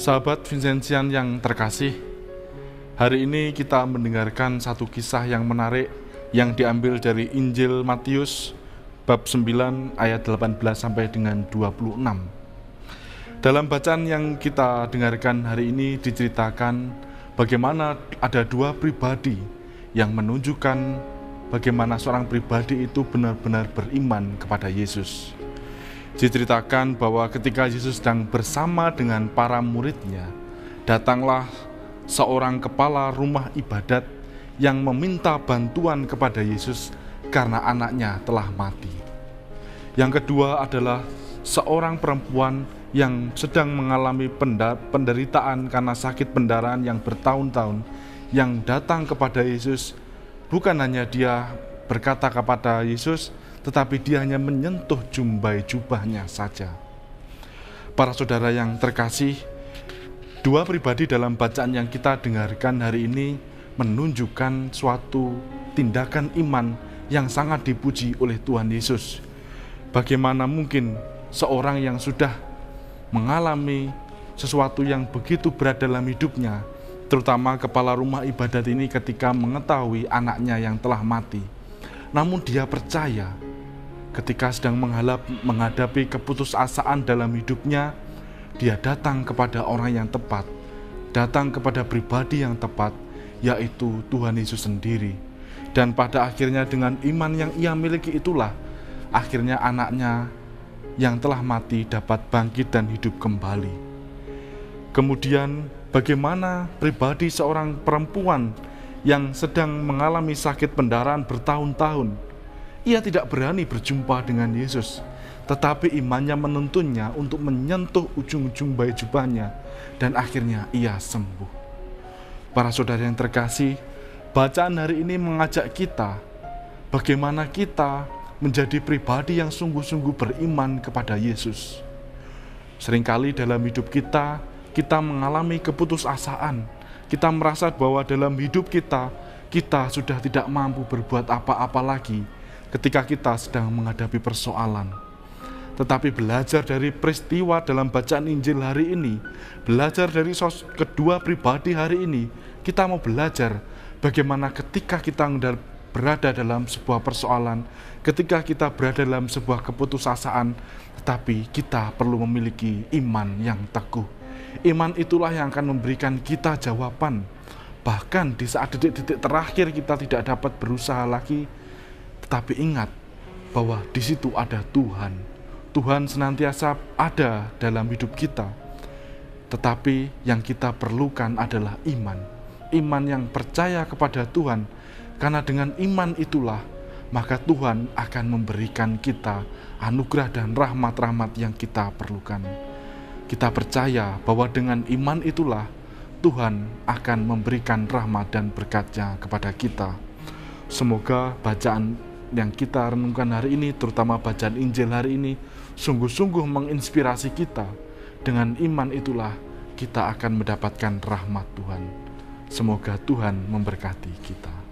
Sahabat Vincentian yang terkasih, hari ini kita mendengarkan satu kisah yang menarik yang diambil dari Injil Matius bab 9 ayat 18 sampai dengan 26. Dalam bacaan yang kita dengarkan hari ini diceritakan bagaimana ada dua pribadi yang menunjukkan bagaimana seorang pribadi itu benar-benar beriman kepada Yesus. Diceritakan bahwa ketika Yesus sedang bersama dengan para muridnya, datanglah seorang kepala rumah ibadat yang meminta bantuan kepada Yesus karena anaknya telah mati. Yang kedua adalah seorang perempuan yang sedang mengalami penderitaan karena sakit pendarahan yang bertahun-tahun, yang datang kepada Yesus. Bukan hanya dia berkata kepada Yesus, tetapi dia hanya menyentuh jumbai jubahnya saja. Para saudara yang terkasih, dua pribadi dalam bacaan yang kita dengarkan hari ini menunjukkan suatu tindakan iman yang sangat dipuji oleh Tuhan Yesus. Bagaimana mungkin seorang yang sudah mengalami sesuatu yang begitu berat dalam hidupnya, terutama kepala rumah ibadat ini ketika mengetahui anaknya yang telah mati, namun dia percaya ketika sedang menghadapi keputusasaan dalam hidupnya, dia datang kepada orang yang tepat, datang kepada pribadi yang tepat, yaitu Tuhan Yesus sendiri. Dan pada akhirnya dengan iman yang ia miliki itulah, akhirnya anaknya yang telah mati dapat bangkit dan hidup kembali. Kemudian bagaimana pribadi seorang perempuan yang sedang mengalami sakit pendarahan bertahun-tahun, ia tidak berani berjumpa dengan Yesus, tetapi imannya menuntunnya untuk menyentuh ujung jumbai jubahnya, dan akhirnya ia sembuh. Para saudara yang terkasih, bacaan hari ini mengajak kita bagaimana kita menjadi pribadi yang sungguh-sungguh beriman kepada Yesus. Seringkali dalam hidup kita mengalami keputusasaan. Kita merasa bahwa dalam hidup kita sudah tidak mampu berbuat apa-apa lagi ketika kita sedang menghadapi persoalan. Tetapi belajar dari peristiwa dalam bacaan Injil hari ini, belajar dari kedua pribadi hari ini, kita mau belajar bagaimana ketika kita berada dalam sebuah persoalan, ketika kita berada dalam sebuah keputusasaan, tetapi kita perlu memiliki iman yang teguh. Iman itulah yang akan memberikan kita jawaban. Bahkan di saat detik-detik terakhir kita tidak dapat berusaha lagi, tetapi ingat bahwa di situ ada Tuhan. Tuhan senantiasa ada dalam hidup kita. Tetapi yang kita perlukan adalah iman. Iman yang percaya kepada Tuhan. Karena dengan iman itulah, maka Tuhan akan memberikan kita anugerah dan rahmat-rahmat yang kita perlukan. Kita percaya bahwa dengan iman itulah Tuhan akan memberikan rahmat dan berkat-Nya kepada kita. Semoga bacaan yang kita renungkan hari ini, terutama bacaan Injil hari ini, sungguh-sungguh menginspirasi kita. Dengan iman itulah kita akan mendapatkan rahmat Tuhan. Semoga Tuhan memberkati kita.